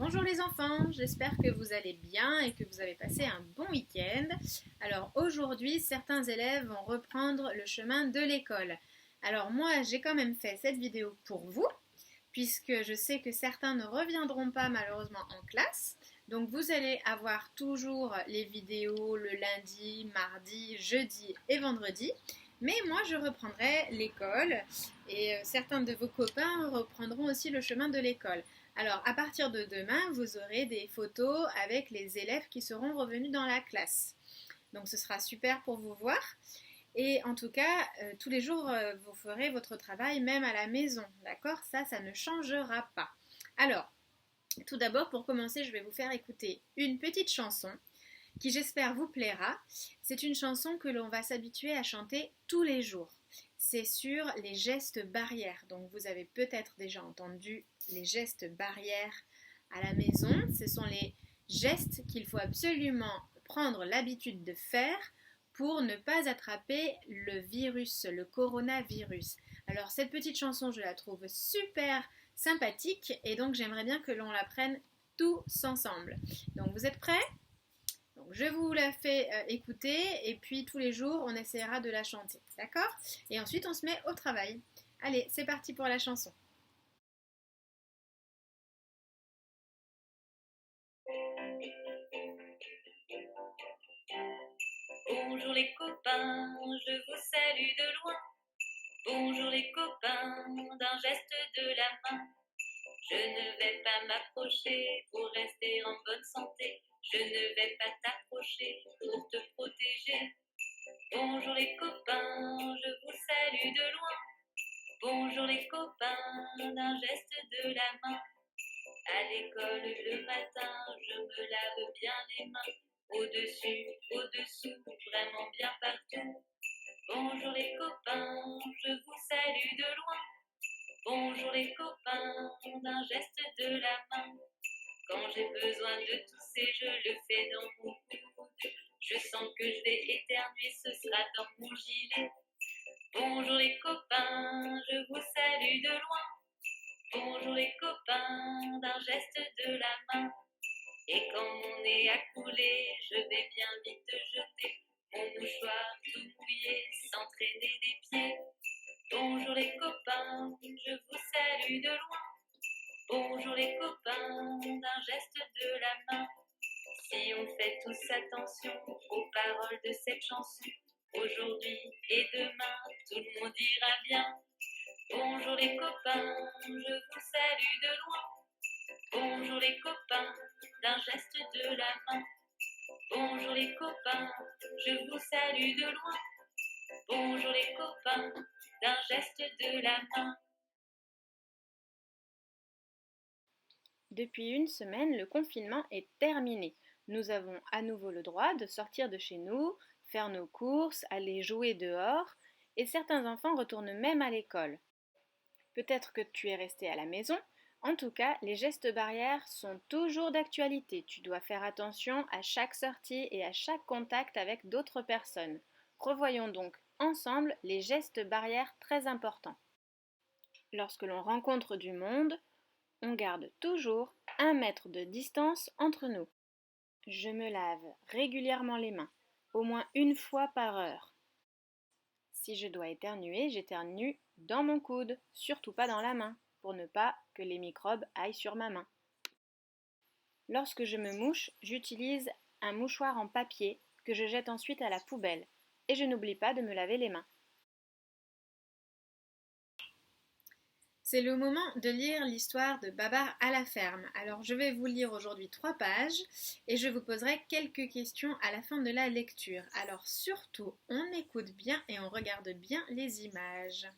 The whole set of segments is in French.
Bonjour les enfants, j'espère que vous allez bien et que vous avez passé un bon week-end. Alors aujourd'hui, certains élèves vont reprendre le chemin de l'école. Alors moi, j'ai quand même fait cette vidéo pour vous, puisque je sais que certains ne reviendront pas malheureusement en classe. Donc vous allez avoir toujours les vidéos le lundi, mardi, jeudi et vendredi. Mais moi, je reprendrai l'école et certains de vos copains reprendront aussi le chemin de l'école. Alors, à partir de demain, vous aurez des photos avec les élèves qui seront revenus dans la classe. Donc, ce sera super pour vous voir. Et en tout cas, tous les jours, vous ferez votre travail même à la maison. D'accord? Ça ne changera pas. Alors, tout d'abord, pour commencer, je vais vous faire écouter une petite chanson qui j'espère vous plaira. C'est une chanson que l'on va s'habituer à chanter tous les jours. C'est sur les gestes barrières. Donc vous avez peut-être déjà entendu les gestes barrières à la maison. Ce sont les gestes qu'il faut absolument prendre l'habitude de faire pour ne pas attraper le virus, le coronavirus. Alors cette petite chanson, je la trouve super sympathique et donc j'aimerais bien que l'on la prenne tous ensemble. Donc vous êtes prêts ? Donc, je vous la fais écouter et puis tous les jours on essaiera de la chanter, d'accord? Et ensuite on se met au travail. Allez, c'est parti pour la chanson. Bonjour les copains, je vous salue de loin. Bonjour les copains, d'un geste de la main. Je ne vais pas m'approcher pour rester en bonne santé. Je ne vais pas t'approcher pour te protéger. Bonjour les copains, je vous salue de loin. Bonjour les copains, d'un geste de la main. À l'école le matin, je me lave bien les mains. Au-dessus, au-dessous, vraiment bien partout. Bonjour les copains, je vous salue de loin. Bonjour les copains, d'un geste de la main. Quand j'ai besoin de tousser, je le fais dans mon coude. Je sens que je vais éternuer, ce sera dans mon gilet. Bonjour les copains, je vous salue de loin. Bonjour les copains, d'un geste de la main. Et quand mon nez a coulé, je vais bien vite jeter mon mouchoir tout mouillé, sans traîner des pieds. Bonjour les copains, je vous salue de loin. Bonjour les copains, d'un geste de la main. Si on fait tous attention aux paroles de cette chanson, aujourd'hui et demain, tout le monde ira bien. Bonjour les copains, je vous salue de loin. Bonjour les copains, d'un geste de la main. Bonjour les copains, je vous salue de loin. Bonjour les copains, d'un geste de la main. Depuis une semaine, le confinement est terminé. Nous avons à nouveau le droit de sortir de chez nous, faire nos courses, aller jouer dehors, et certains enfants retournent même à l'école. Peut-être que tu es resté à la maison. En tout cas, les gestes barrières sont toujours d'actualité. Tu dois faire attention à chaque sortie et à chaque contact avec d'autres personnes. Revoyons donc ensemble les gestes barrières très importants. Lorsque l'on rencontre du monde, on garde toujours 1 mètre de distance entre nous. Je me lave régulièrement les mains, au moins une fois par heure. Si je dois éternuer, j'éternue dans mon coude, surtout pas dans la main, pour ne pas que les microbes aillent sur ma main. Lorsque je me mouche, j'utilise un mouchoir en papier que je jette ensuite à la poubelle. Et je n'oublie pas de me laver les mains. C'est le moment de lire l'histoire de Babar à la ferme. Alors je vais vous lire aujourd'hui 3 pages et je vous poserai quelques questions à la fin de la lecture. Alors surtout, on écoute bien et on regarde bien les images.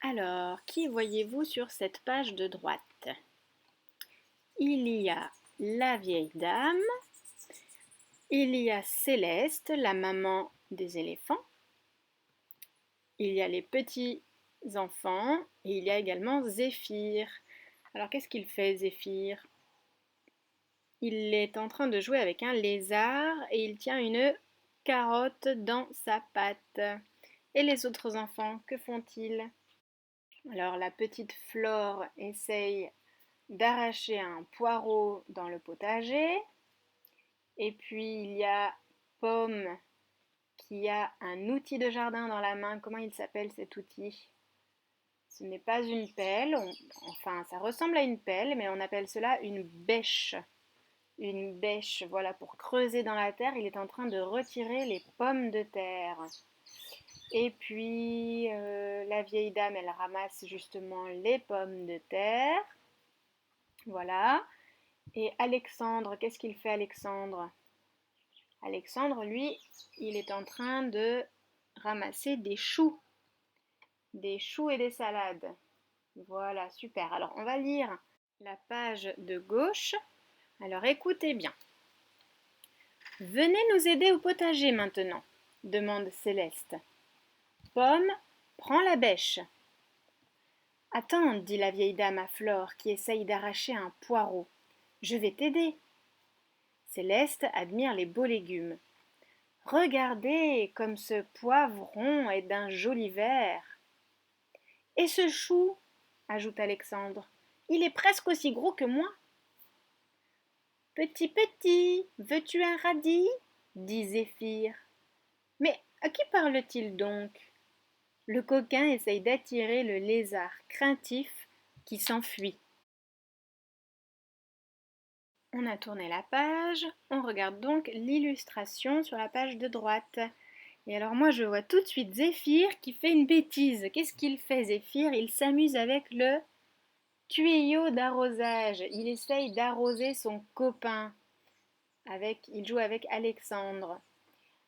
Alors, qui voyez-vous sur cette page de droite? Il y a la vieille dame, il y a Céleste, la maman des éléphants, il y a les petits enfants et il y a également Zéphyr. Alors qu'est-ce qu'il fait Zéphyr? Il est en train de jouer avec un lézard et il tient une carotte dans sa patte. Et les autres enfants, que font-ils? Alors la petite Flore essaye d'arracher un poireau dans le potager. Et puis il y a Pomme qui a un outil de jardin dans la main. Comment il s'appelle cet outil? Ce n'est pas une pelle, enfin ça ressemble à une pelle, mais on appelle cela une bêche. Une bêche, voilà, pour creuser dans la terre, il est en train de retirer les pommes de terre. Et puis la vieille dame, elle ramasse justement les pommes de terre. Voilà. Et Alexandre, qu'est-ce qu'il fait Alexandre? Alexandre, lui, il est en train de ramasser des choux. Des choux et des salades. Voilà, super. Alors, on va lire la page de gauche. Alors, écoutez bien. Venez nous aider au potager maintenant, demande Céleste. Pomme, prends la bêche. Attends, dit la vieille dame à Flore qui essaye d'arracher un poireau. Je vais t'aider. Céleste admire les beaux légumes. Regardez comme ce poivron est d'un joli vert. Et ce chou, ajoute Alexandre, il est presque aussi gros que moi. Petit, petit, veux-tu un radis? Dit Zéphyr. Mais à qui parle-t-il donc? Le coquin essaye d'attirer le lézard craintif qui s'enfuit. On a tourné la page, on regarde donc l'illustration sur la page de droite. Et alors moi je vois tout de suite Zéphyr qui fait une bêtise. Qu'est-ce qu'il fait Zéphyr? Il s'amuse avec le tuyau d'arrosage. Il essaye d'arroser son copain. Il joue avec Alexandre.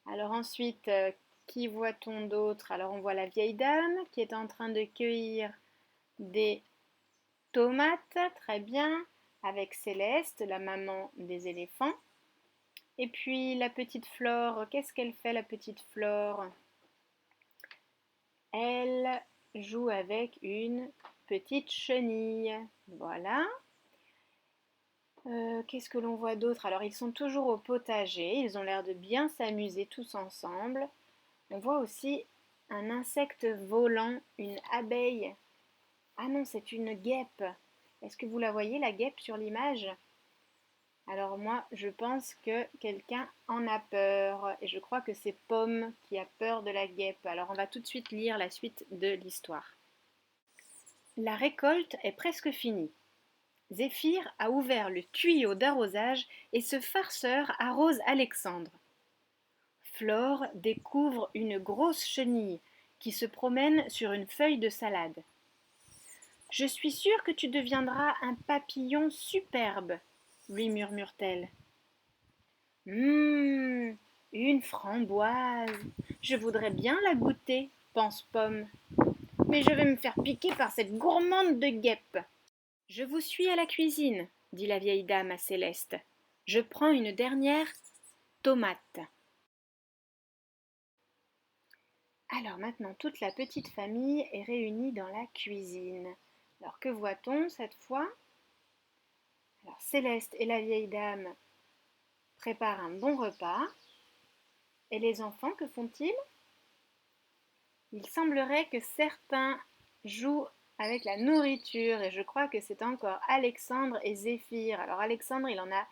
Alors ensuite, qui voit-on d'autre? Alors on voit la vieille dame qui est en train de cueillir des tomates, très bien, avec Céleste, la maman des éléphants. Et puis la petite Flore, qu'est-ce qu'elle fait la petite Flore? Elle joue avec une petite chenille. Voilà. Qu'est-ce que l'on voit d'autre? Alors ils sont toujours au potager, ils ont l'air de bien s'amuser tous ensemble. On voit aussi un insecte volant, une abeille. Ah non, c'est une guêpe. Est-ce que vous la voyez, la guêpe, sur l'image? Alors moi, je pense que quelqu'un en a peur. Et je crois que c'est Pomme qui a peur de la guêpe. Alors on va tout de suite lire la suite de l'histoire. La récolte est presque finie. Zéphyr a ouvert le tuyau d'arrosage et ce farceur arrose Alexandre. Flore découvre une grosse chenille qui se promène sur une feuille de salade. Je suis sûre que tu deviendras un papillon superbe, lui murmure-t-elle. Une framboise. Je voudrais bien la goûter, pense Pomme. Mais je vais me faire piquer par cette gourmande de guêpe. Je vous suis à la cuisine, dit la vieille dame à Céleste. Je prends une dernière tomate. Alors maintenant, toute la petite famille est réunie dans la cuisine. Alors que voit-on cette fois? Alors Céleste et la vieille dame préparent un bon repas. Et les enfants, que font-ils? Il semblerait que certains jouent avec la nourriture et je crois que c'est encore Alexandre et Zéphyr. Alors Alexandre, il en a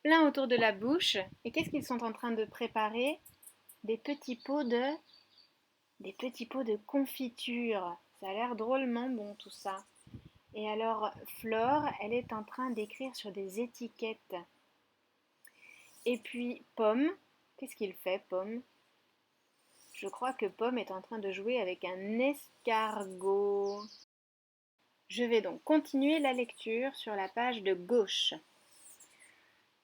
plein autour de la bouche. Et qu'est-ce qu'ils sont en train de préparer? Des petits pots de confiture. Ça a l'air drôlement bon tout ça. Et alors Flore, elle est en train d'écrire sur des étiquettes. Et puis Pomme, qu'est-ce qu'il fait Pomme? Je crois que Pomme est en train de jouer avec un escargot. Je vais donc continuer la lecture sur la page de gauche.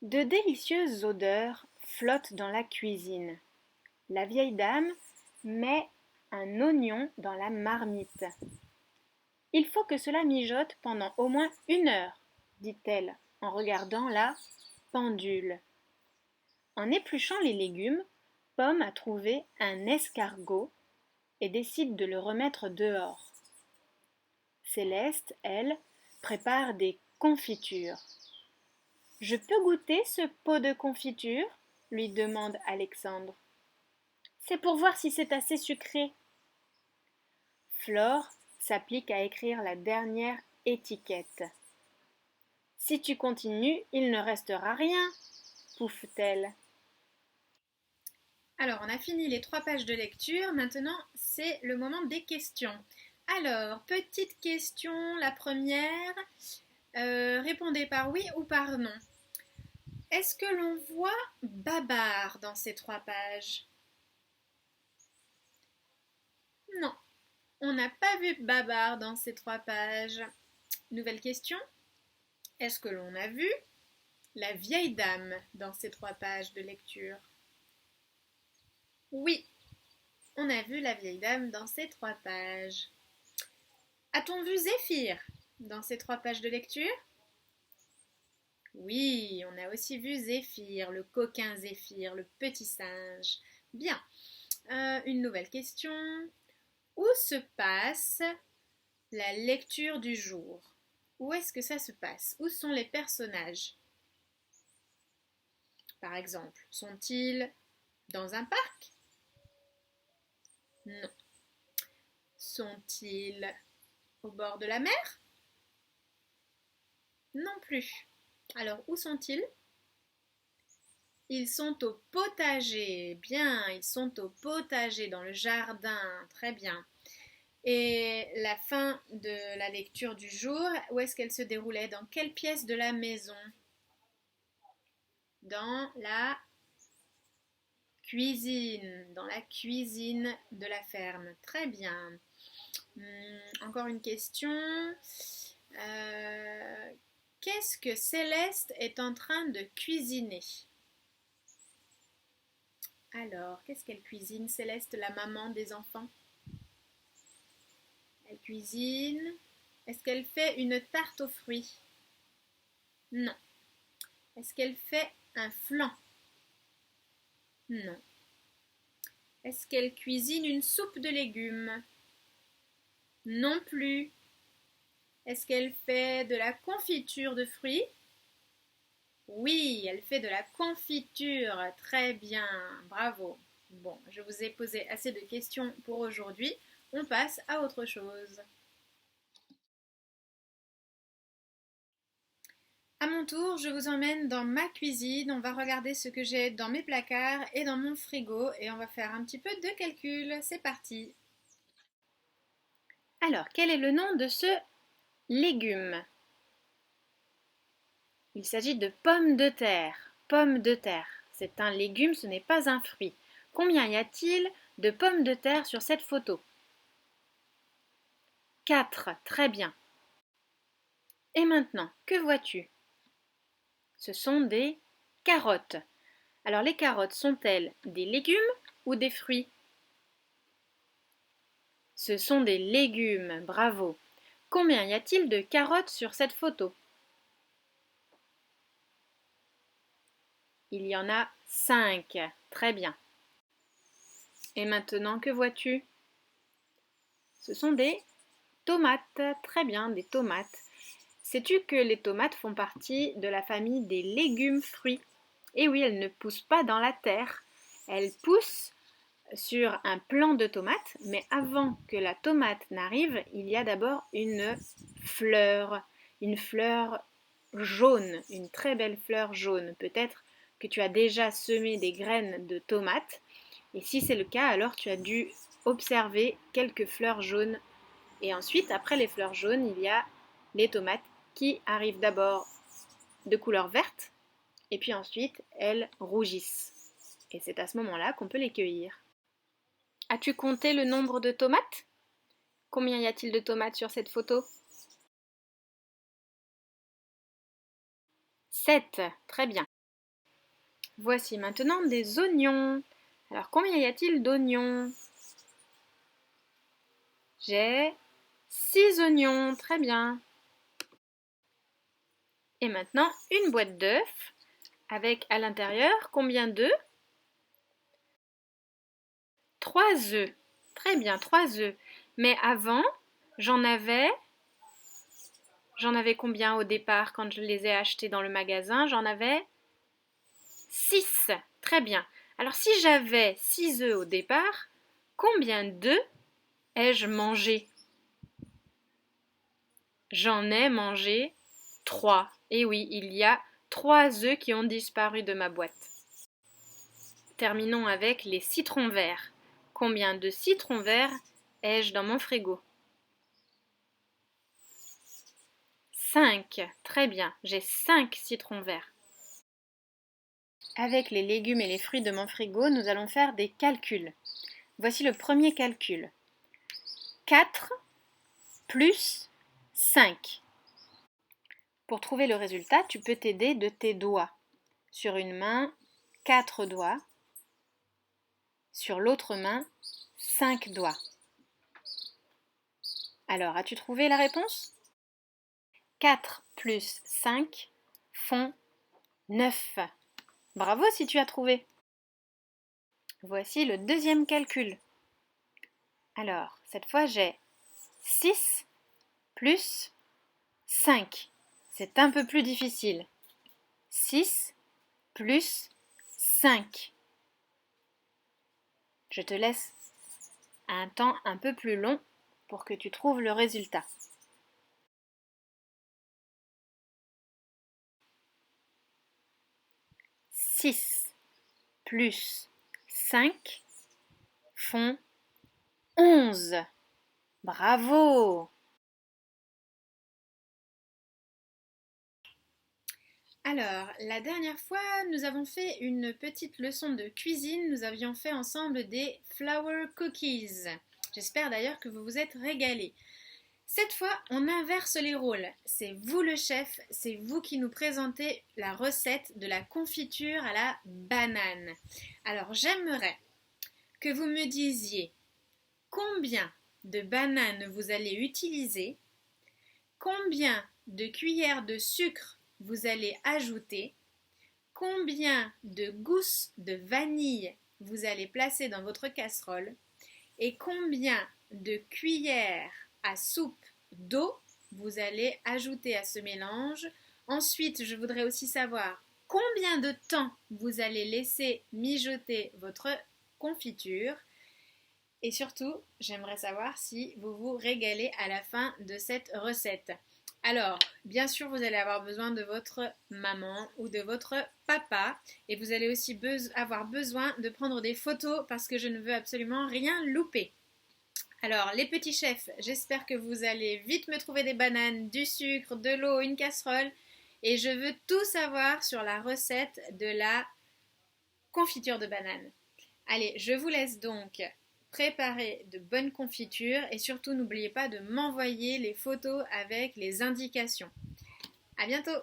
De délicieuses odeurs flottent dans la cuisine. La vieille dame met un oignon dans la marmite. Il faut que cela mijote pendant au moins 1 heure, dit-elle en regardant la pendule. En épluchant les légumes, Pomme a trouvé un escargot et décide de le remettre dehors. Céleste, elle, prépare des confitures. Je peux goûter ce pot de confiture? Lui demande Alexandre. C'est pour voir si c'est assez sucré. Flore s'applique à écrire la dernière étiquette. Si tu continues, il ne restera rien, pouffe-t-elle. Alors, on a fini les 3 pages de lecture. Maintenant, c'est le moment des questions. Alors, petite question, la première. Répondez par oui ou par non. Est-ce que l'on voit Babar dans ces 3 pages? Non, on n'a pas vu Babar dans ces 3 pages. Nouvelle question. Est-ce que l'on a vu la vieille dame dans ces 3 pages de lecture? Oui, on a vu la vieille dame dans ces 3 pages. A-t-on vu Zéphyr dans ces 3 pages de lecture? Oui, on a aussi vu Zéphyr, le coquin Zéphyr, le petit singe. Bien. Une nouvelle question. Où se passe la lecture du jour? Où est-ce que ça se passe? Où sont les personnages? Par exemple, sont-ils dans un parc? Non. Sont-ils au bord de la mer? Non plus. Alors, où sont-ils? Ils sont au potager. Bien, ils sont au potager, dans le jardin. Très bien. Et la fin de la lecture du jour, où est-ce qu'elle se déroulait? Dans quelle pièce de la maison? Dans la cuisine. Dans la cuisine de la ferme. Très bien. Encore une question. Qu'est-ce que Céleste est en train de cuisiner? Alors, qu'est-ce qu'elle cuisine, Céleste, la maman des enfants? Elle cuisine. Est-ce qu'elle fait une tarte aux fruits? Non. Est-ce qu'elle fait un flan? Non. Est-ce qu'elle cuisine une soupe de légumes? Non plus. Est-ce qu'elle fait de la confiture de fruits? Oui, elle fait de la confiture. Très bien, bravo. Bon, je vous ai posé assez de questions pour aujourd'hui. On passe à autre chose. À mon tour, je vous emmène dans ma cuisine. On va regarder ce que j'ai dans mes placards et dans mon frigo et on va faire un petit peu de calcul. C'est parti. Alors, quel est le nom de ce légume? Il s'agit de pommes de terre. Pommes de terre. C'est un légume, ce n'est pas un fruit. Combien y a-t-il de pommes de terre sur cette photo? 4. Très bien. Et maintenant, que vois-tu? Ce sont des carottes. Alors les carottes sont-elles des légumes ou des fruits? Ce sont des légumes, bravo. Combien y a-t-il de carottes sur cette photo? Il y en a 5. Très bien. Et maintenant, que vois-tu? Ce sont des tomates. Très bien, des tomates. Sais-tu que les tomates font partie de la famille des légumes-fruits? Et oui, elles ne poussent pas dans la terre. Elles poussent sur un plant de tomates, mais avant que la tomate n'arrive, il y a d'abord une fleur jaune, une très belle fleur jaune. Peut-être que tu as déjà semé des graines de tomates, et si c'est le cas, alors tu as dû observer quelques fleurs jaunes. Et ensuite, après les fleurs jaunes, il y a les tomates qui arrivent d'abord de couleur verte, et puis ensuite elles rougissent. Et c'est à ce moment-là qu'on peut les cueillir. As-tu compté le nombre de tomates? Combien y a-t-il de tomates sur cette photo? 7. Très bien. Voici maintenant des oignons. Alors combien y a-t-il d'oignons? J'ai 6 oignons. Très bien. Et maintenant une boîte d'œufs avec à l'intérieur combien d'œufs? 3 œufs. Très bien, 3 œufs. Mais avant, j'en avais combien au départ quand je les ai achetés dans le magasin? J'en avais 6. Très bien. Alors si j'avais 6 œufs au départ, combien d'œufs ai-je mangé? J'en ai mangé 3. Et oui, il y a 3 œufs qui ont disparu de ma boîte. Terminons avec les citrons verts. Combien de citrons verts ai-je dans mon frigo? 5. Très bien, j'ai 5 citrons verts. Avec les légumes et les fruits de mon frigo, nous allons faire des calculs. Voici le premier calcul. 4 plus 5. Pour trouver le résultat, tu peux t'aider de tes doigts. Sur une main, 4 doigts. Sur l'autre main, 5 doigts. Alors, as-tu trouvé la réponse? 4 plus 5 font 9. Bravo si tu as trouvé. Voici le deuxième calcul. Alors, cette fois, j'ai 6 plus 5. C'est un peu plus difficile. 6 plus 5. Je te laisse un temps un peu plus long pour que tu trouves le résultat. « 6 plus 5 font 11. Bravo! Alors, la dernière fois, nous avons fait une petite leçon de cuisine. Nous avions fait ensemble des flour cookies. J'espère d'ailleurs que vous vous êtes régalés. Cette fois, on inverse les rôles. C'est vous le chef, c'est vous qui nous présentez la recette de la confiture à la banane. Alors, j'aimerais que vous me disiez combien de bananes vous allez utiliser, combien de cuillères de sucre vous allez ajouter, combien de gousses de vanille vous allez placer dans votre casserole et combien de cuillères à soupe d'eau vous allez ajouter à ce mélange. Ensuite, je voudrais aussi savoir combien de temps vous allez laisser mijoter votre confiture. Et surtout, j'aimerais savoir si vous vous régalez à la fin de cette recette. Alors, bien sûr, vous allez avoir besoin de votre maman ou de votre papa et vous allez aussi avoir besoin de prendre des photos parce que je ne veux absolument rien louper. Alors, les petits chefs, j'espère que vous allez vite me trouver des bananes, du sucre, de l'eau, une casserole et je veux tout savoir sur la recette de la confiture de banane. Allez, je vous laisse donc préparer de bonnes confitures et surtout n'oubliez pas de m'envoyer les photos avec les indications. À bientôt!